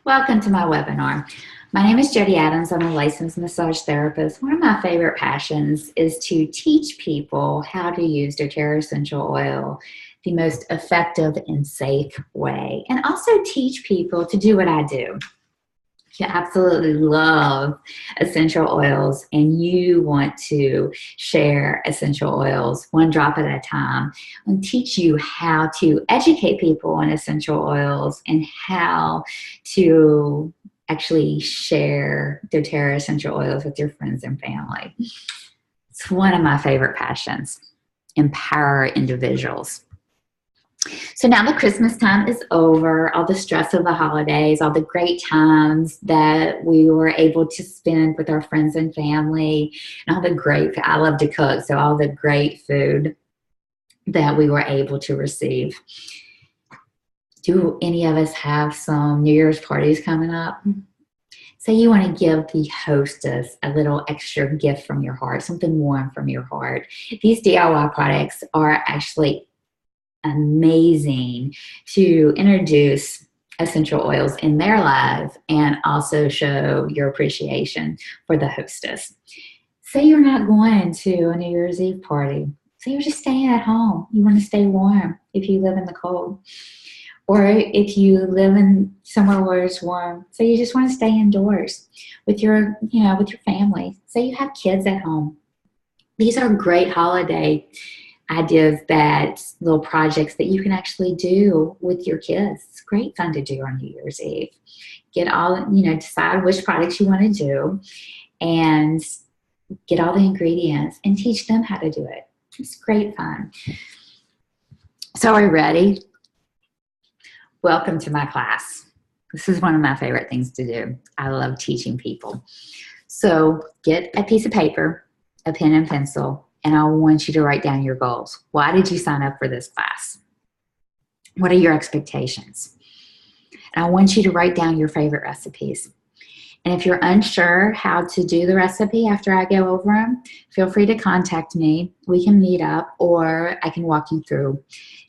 Welcome to my webinar. My name is Jodi Adams. I'm a licensed massage therapist. One of my favorite passions is to teach people how to use doTERRA essential oil the most effective and safe way, and also teach people to do what I do. If you absolutely love essential oils and you want to share essential oils one drop at a time, and teach you how to educate people on essential oils and how to actually share doTERRA essential oils with your friends and family. It's one of my favorite passions. Empower individuals. So now the Christmas time is over, all the stress of the holidays, all the great times that we were able to spend with our friends and family, and all the great, I love to cook, so all the great food that we were able to receive. Do any of us have some New Year's parties coming up? Say you want to give the hostess a little extra gift from your heart, something warm from your heart. These DIY products are actually amazing to introduce essential oils in their lives and also show your appreciation for the hostess. Say you're not going to a New Year's Eve party. Say you're just staying at home. You want to stay warm if you live in the cold. Or if you live in somewhere where it's warm, so you just want to stay indoors with your, with your family. Say you have kids at home. These are great holiday ideas, that little projects that you can actually do with your kids. It's great fun to do on New Year's Eve. Get all, decide which products you want to do and get all the ingredients and teach them how to do it. It's great fun. So are you ready? Welcome to my class. This is one of my favorite things to do. I love teaching people. So get a piece of paper, a pen and pencil, and I want you to write down your goals. Why did you sign up for this class? What are your expectations? And I want you to write down your favorite recipes. And if you're unsure how to do the recipe after I go over them, feel free to contact me. We can meet up, or I can walk you through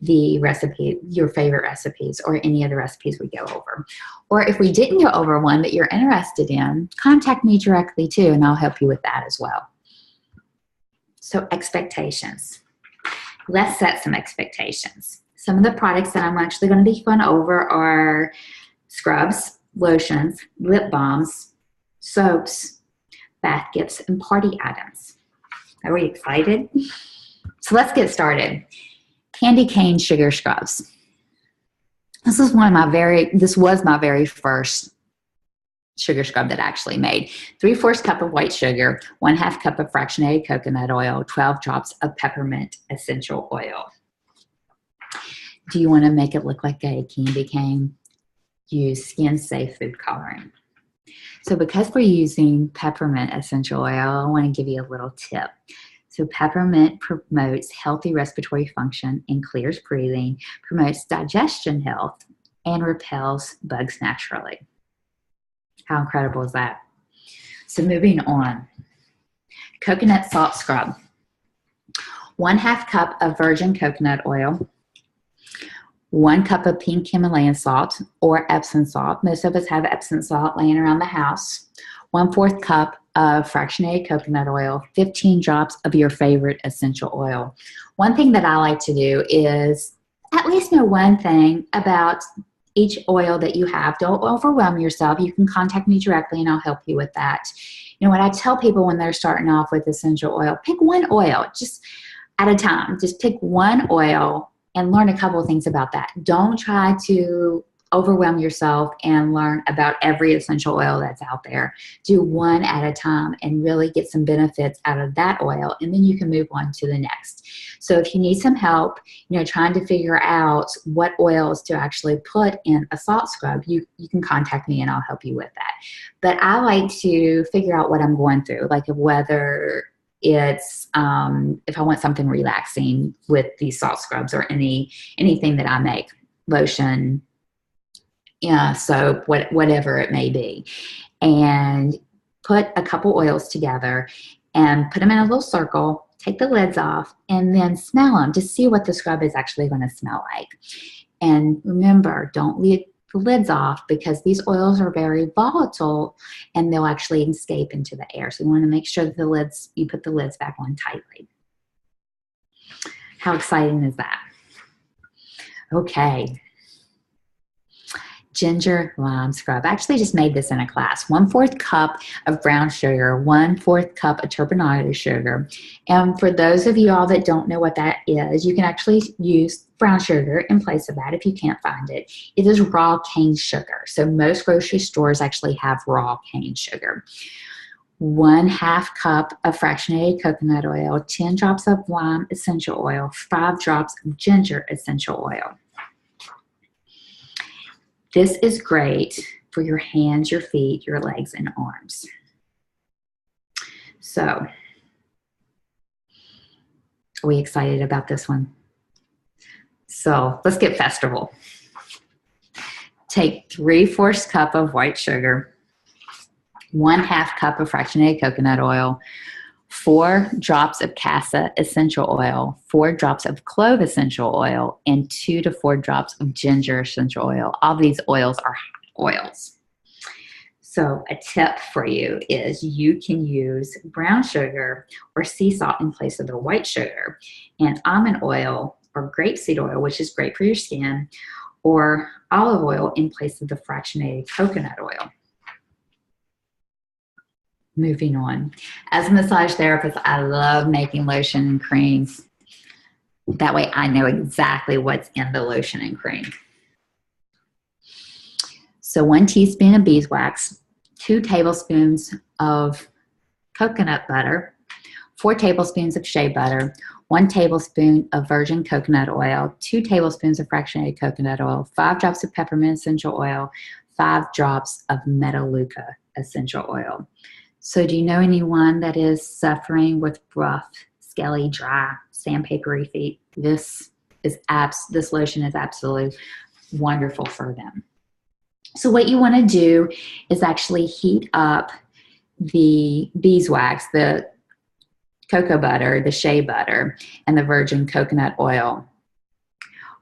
the recipe, your favorite recipes, or any of the recipes we go over. Or if we didn't go over one that you're interested in, contact me directly too, and I'll help you with that as well. So expectations. Let's set some expectations. Some of the products that I'm actually going to be going over are scrubs, lotions, lip balms, soaps, bath gifts, and party items. Are we excited? So let's get started. Candy cane sugar scrubs. This was my very first sugar scrub that I actually made. 3/4 cup of white sugar, 1/2 cup of fractionated coconut oil, 12 drops of peppermint essential oil. Do you want to make it look like a candy cane? Use skin-safe food coloring. So because we're using peppermint essential oil, I want to give you a little tip. So peppermint promotes healthy respiratory function and clears breathing, promotes digestion health, and repels bugs naturally. How incredible is that? So moving on. Coconut salt scrub. 1/2 cup of virgin coconut oil, 1 cup of pink Himalayan salt or Epsom salt. Most of us have Epsom salt laying around the house. 1/4 cup of fractionated coconut oil, 15 drops of your favorite essential oil. One thing that I like to do is at least know one thing about each oil that you have. Don't overwhelm yourself. You can contact me directly and I'll help you with that. What I tell people when they're starting off with essential oil, pick one oil just at a time. Just pick one oil and learn a couple of things about that. Don't try to overwhelm yourself and learn about every essential oil that's out there. Do one at a time and really get some benefits out of that oil, and then you can move on to the next. So if you need some help, trying to figure out what oils to actually put in a salt scrub, you can contact me and I'll help you with that. But I like to figure out what I'm going through, like whether it's if I want something relaxing with these salt scrubs or anything that I make, lotion, soap, whatever it may be, and put a couple oils together and put them in a little circle, take the lids off, and then smell them to see what the scrub is actually going to smell like. And remember, don't the lids off because these oils are very volatile and they'll actually escape into the air. So you want to make sure that the lids, you put the lids back on tightly. How exciting is that? Okay. Ginger lime scrub. I actually just made this in a class. 1/4 cup of brown sugar, 1/4 cup of turbinado sugar. And for those of you all that don't know what that is, you can actually use brown sugar in place of that if you can't find it. It is raw cane sugar. So most grocery stores actually have raw cane sugar. 1/2 cup of fractionated coconut oil, 10 drops of lime essential oil, 5 drops of ginger essential oil. This is great for your hands, your feet, your legs, and arms. So, are we excited about this one? So, let's get festival. Take 3/4 cup of white sugar, 1/2 cup of fractionated coconut oil, 4 drops of casa essential oil, 4 drops of clove essential oil, and 2 to 4 drops of ginger essential oil. All these oils are hot oils. So a tip for you is you can use brown sugar or sea salt in place of the white sugar, and almond oil or grapeseed oil, which is great for your skin, or olive oil in place of the fractionated coconut oil. Moving on. As a massage therapist, I love making lotion and creams. That way I know exactly what's in the lotion and cream. So 1 teaspoon of beeswax, 2 tablespoons of coconut butter, 4 tablespoons of shea butter, 1 tablespoon of virgin coconut oil, 2 tablespoons of fractionated coconut oil, 5 drops of peppermint essential oil, 5 drops of melaleuca essential oil. So do you know anyone that is suffering with rough, scaly, dry, sandpapery feet? This lotion is absolutely wonderful for them. So what you want to do is actually heat up the beeswax, the cocoa butter, the shea butter, and the virgin coconut oil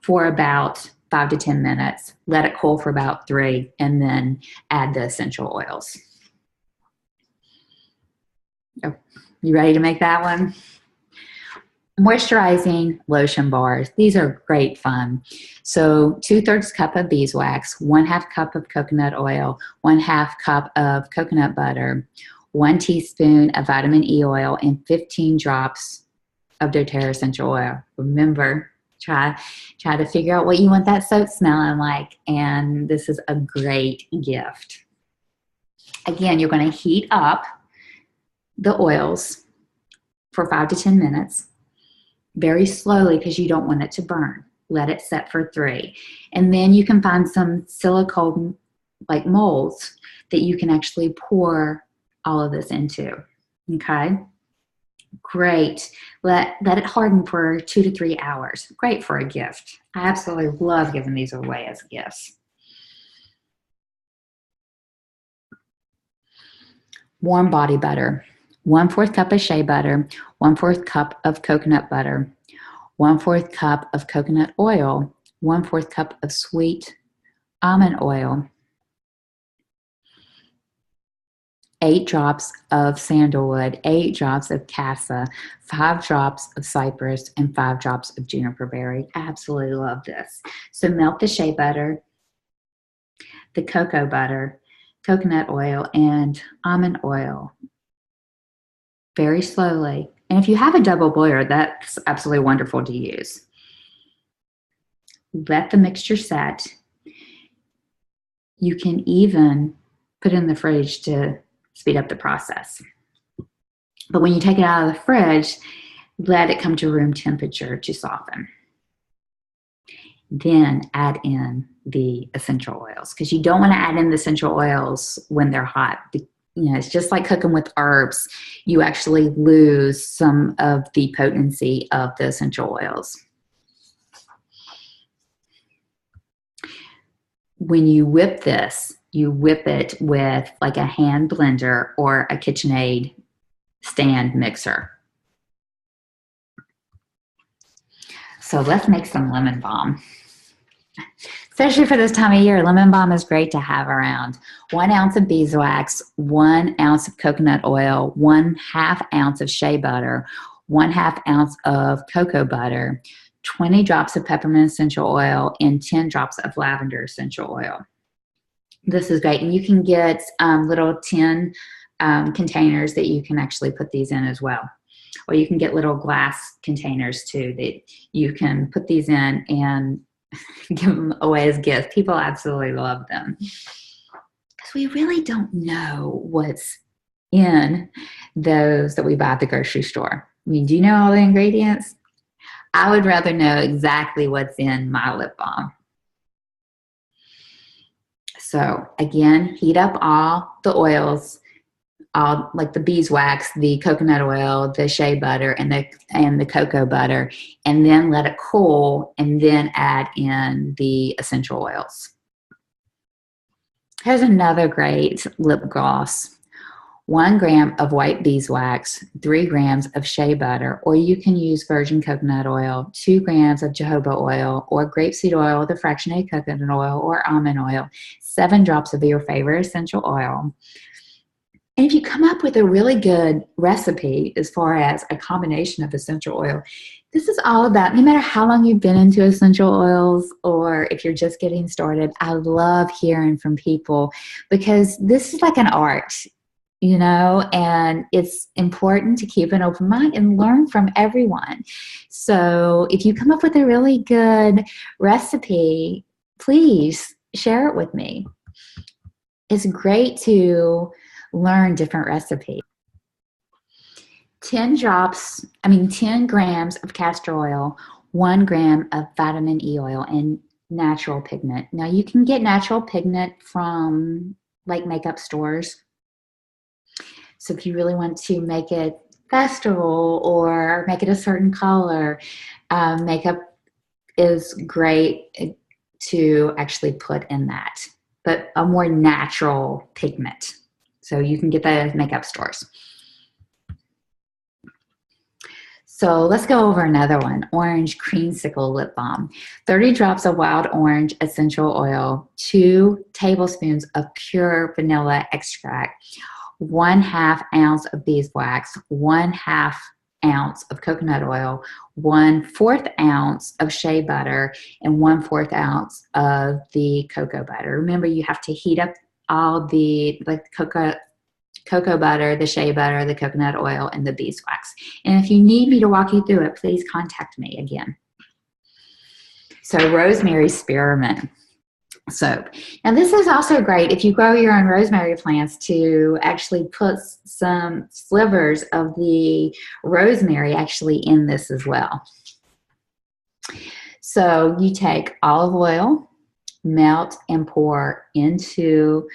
for about 5 to 10 minutes. Let it cool for about 3, and then add the essential oils. Oh, you ready to make that one? Moisturizing lotion bars. These are great fun. So 2/3 cup of beeswax, 1/2 cup of coconut oil, 1/2 cup of coconut butter, 1 teaspoon of vitamin E oil, and 15 drops of doTERRA essential oil. Remember, try to figure out what you want that soap smelling like, and this is a great gift. Again, you're going to heat up the oils for 5 to 10 minutes, very slowly because you don't want it to burn. Let it set for 3. And then you can find some silicone like molds that you can actually pour all of this into. Okay? Great. Let it harden for 2 to 3 hours. Great for a gift. I absolutely love giving these away as gifts. Warm body butter. 1/4 cup of shea butter, 1/4 cup of coconut butter, 1/4 cup of coconut oil, 1/4 cup of sweet almond oil, 8 drops of sandalwood, 8 drops of casa, 5 drops of cypress, and 5 drops of juniper berry. I absolutely love this. So melt the shea butter, the cocoa butter, coconut oil, and almond oil very slowly. And if you have a double boiler, that's absolutely wonderful to use. Let the mixture set. You can even put it in the fridge to speed up the process. But when you take it out of the fridge, let it come to room temperature to soften. Then add in the essential oils, because you don't want to add in the essential oils when they're hot. You know, it's just like cooking with herbs. You actually lose some of the potency of the essential oils. When you whip this, you whip it with like a hand blender or a KitchenAid stand mixer. So let's make some lemon balm. Especially for this time of year, lemon balm is great to have around. 1 ounce of beeswax, 1 ounce of coconut oil, 1/2 ounce of shea butter, 1/2 ounce of cocoa butter, 20 drops of peppermint essential oil, and 10 drops of lavender essential oil. This is great. And you can get little tin containers that you can actually put these in as well. Or you can get little glass containers too that you can put these in and give them away as gifts. People absolutely love them. Because we really don't know what's in those that we buy at the grocery store. I mean, do you know all the ingredients? I would rather know exactly what's in my lip balm. So again, heat up all the oils, like the beeswax, the coconut oil, the shea butter, and the cocoa butter, and then let it cool, and then add in the essential oils. Here's another great lip gloss. 1 gram of white beeswax, 3 grams of shea butter, or you can use virgin coconut oil, 2 grams of jojoba oil, or grapeseed oil, the fractionated coconut oil, or almond oil, 7 drops of your favorite essential oil. And if you come up with a really good recipe as far as a combination of essential oil, this is all about, no matter how long you've been into essential oils or if you're just getting started, I love hearing from people because this is like an art, you know, and it's important to keep an open mind and learn from everyone. So if you come up with a really good recipe, please share it with me. It's great to learn different recipes. 10 grams of castor oil, 1 gram of vitamin E oil, and natural pigment. Now you can get natural pigment from like makeup stores. So if you really want to make it festal or make it a certain color, makeup is great to actually put in that, but a more natural pigment. So you can get that at makeup stores. So let's go over another one, Orange Creamsicle Lip Balm. 30 drops of wild orange essential oil, 2 tablespoons of pure vanilla extract, 1/2 ounce of beeswax, 1/2 ounce of coconut oil, 1/4 ounce of shea butter, and 1/4 ounce of the cocoa butter. Remember, you have to heat up all the cocoa butter, the shea butter, the coconut oil, and the beeswax. And if you need me to walk you through it, please contact me again. So rosemary spearmint soap. Now this is also great if you grow your own rosemary plants to actually put some slivers of the rosemary actually in this as well. So you take olive oil, melt and pour into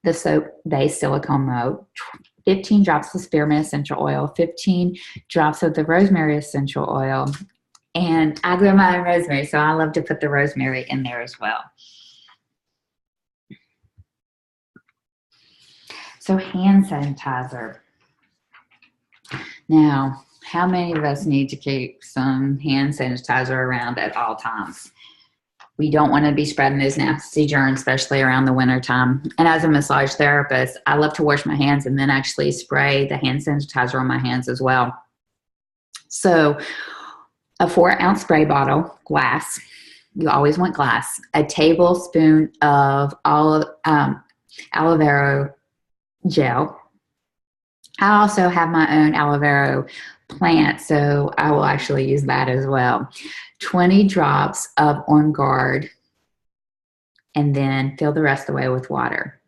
the soap-based silicone mold, 15 drops of spearmint essential oil, 15 drops of the rosemary essential oil, and I grow my own rosemary, so I love to put the rosemary in there as well. So hand sanitizer. Now, how many of us need to keep some hand sanitizer around at all times? We don't want to be spreading those nasty germs, especially around the winter time. And as a massage therapist, I love to wash my hands and then actually spray the hand sanitizer on my hands as well. So a 4-ounce spray bottle, glass. You always want glass. A tablespoon of aloe vera gel. I also have my own aloe vera plant, so I will actually use that as well. 20 drops of On Guard, and then fill the rest away with water.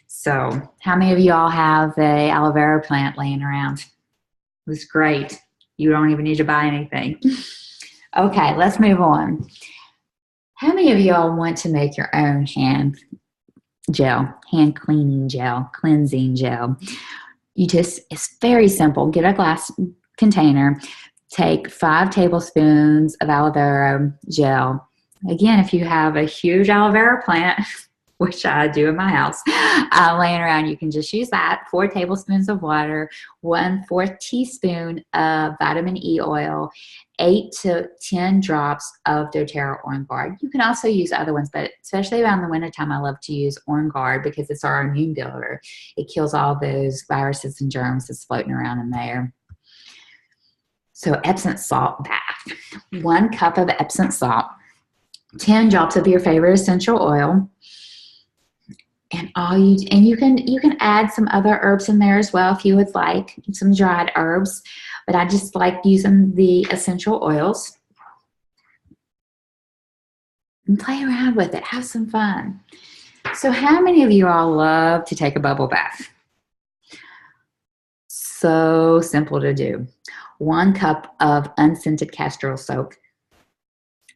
So how many of y'all have a aloe vera plant laying around? It was great. You don't even need to buy anything. Okay, let's move on. How many of y'all want to make your own hand cleaning gel, cleansing gel? It's very simple. Get a glass container, take 5 tablespoons of aloe vera gel. Again, if you have a huge aloe vera plant, which I do in my house, laying around, you can just use that. 4 tablespoons of water, 1/4 teaspoon of vitamin E oil, 8 to 10 drops of doTERRA On Guard. You can also use other ones, but especially around the wintertime, I love to use On Guard because it's our immune builder. It kills all those viruses and germs that's floating around in there. So Epsom salt bath. 1 cup of Epsom salt, 10 drops of your favorite essential oil, and you can add some other herbs in there as well if you would like, some dried herbs, but I just like using the essential oils. And play around with it, have some fun. So how many of you all love to take a bubble bath? So simple to do. 1 cup of unscented castor oil soap,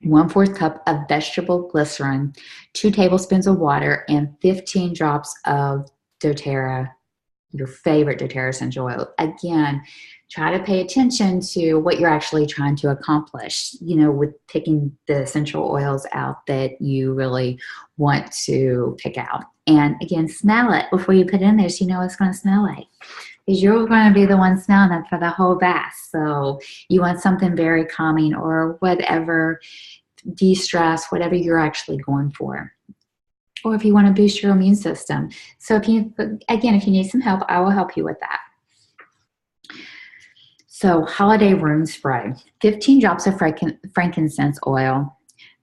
1/4 cup of vegetable glycerin, 2 tablespoons of water, and 15 drops of doTERRA, your favorite doTERRA essential oil. Again, try to pay attention to what you're actually trying to accomplish, you know, with picking the essential oils out that you really want to pick out. And again, smell it before you put it in there so you know what it's going to smell like. Because you're going to be the one smelling it for the whole bath. So you want something very calming or whatever, de-stress, whatever you're actually going for. Or if you want to boost your immune system. So if you need some help, I will help you with that. So holiday room spray, 15 drops of frankincense oil,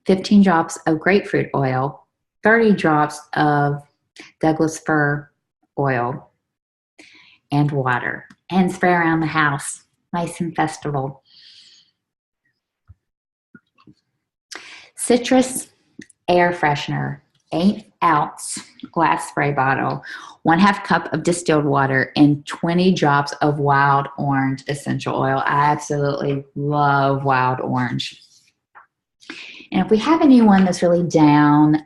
15 drops of grapefruit oil, 30 drops of Douglas Fir oil, and water, and spray around the house, nice and festival. Citrus air freshener, 8-ounce glass spray bottle, 1/2 cup of distilled water, and 20 drops of wild orange essential oil. I absolutely love wild orange. And if we have anyone that's really down,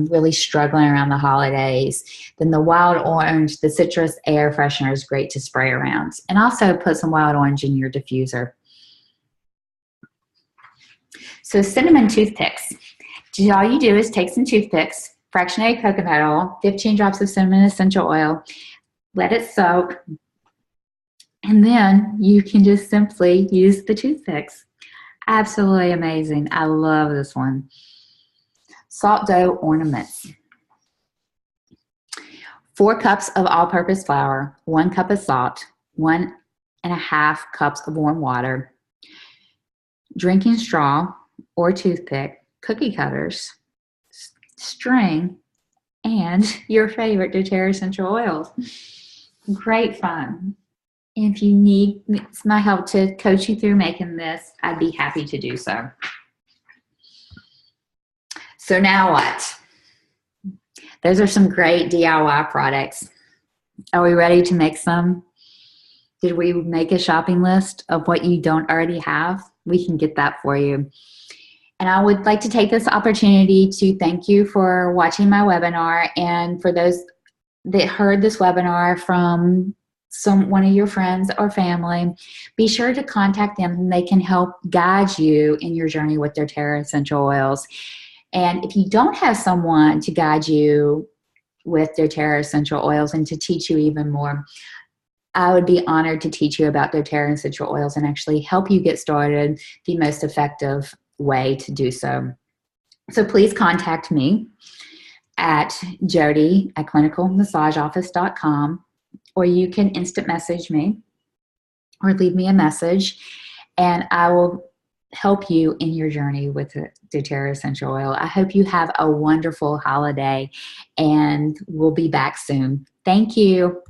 really struggling around the holidays, then the wild orange, the citrus air freshener is great to spray around. And also put some wild orange in your diffuser. So cinnamon toothpicks. All you do is take some toothpicks, fractionated coconut oil, 15 drops of cinnamon essential oil, let it soak, and then you can just simply use the toothpicks. Absolutely amazing. I love this one. Salt dough ornaments. 4 cups of all-purpose flour, 1 cup of salt, 1.5 cups of warm water, drinking straw or toothpick, cookie cutters, string, and your favorite doTERRA essential oils. Great fun. If you need my help to coach you through making this, I'd be happy to do so. So now what? Those are some great DIY products. Are we ready to make some? Did we make a shopping list of what you don't already have? We can get that for you. And I would like to take this opportunity to thank you for watching my webinar, and for those that heard this webinar from one of your friends or family, be sure to contact them and they can help guide you in your journey with doTERRA essential oils. And if you don't have someone to guide you with doTERRA essential oils and to teach you even more, I would be honored to teach you about doTERRA essential oils and actually help you get started the most effective way to do so. So please contact me at Jodi at clinicalmassageoffice.com, or you can instant message me or leave me a message, and I will help you in your journey with the doTERRA essential oil. I hope you have a wonderful holiday, and we'll be back soon. Thank you.